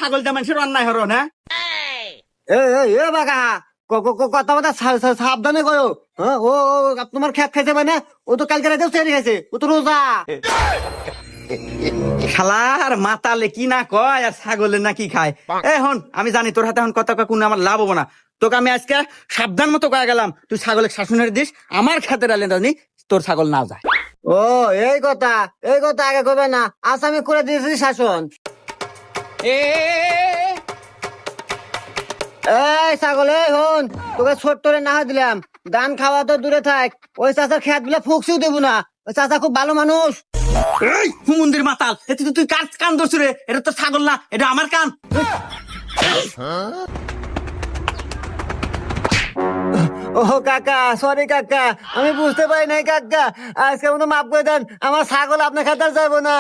ছাগল যা মানুষের অন্যায় হরো না। এ বাগা কথা কথা সাবধানে করো। হ্যাঁ, ও তোমার খেত খাইছে মানে ও তো কালকে রাতেও চেরি খাইছে, ও তো রোজা। শালার মাতালে কি না কয় আর ছাগলের না কি খায়। এখন আমি জানি তোর হাতে এখন কথা কয় কোনো আমার লাভ হবো না। তোকে আমি আজকে সাবধান মতো কয়ে গেলাম, তুই ছাগলের শাসনের দিস, আমার খাতে ডালে জানি তোর ছাগল না যায়। ও এই কথা আগে কবে না, আজ আমি করে দিয়েছি শাসন। এই ছাগল, এই হন, তোকে ছোট্ট করে না হয় দিলাম, ধান খাওয়া তো দূরে থাক, ওই চাচার খেত গুলা ফুকসিও দেবো না, ওই চাচা খুব ভালো মানুষ। এই হুমুন্দির মাতাল, এতে তুই কার কান ধরছিস রে? এটা তো ছাগল না, এটা আমার কান। ও কাকা, সরি কাকা, আমি বুঝতে পারি নাই কাকা, আজকে মতো মাফ করে দেন, আমার ছাগল আপনার খাতার যাবো না।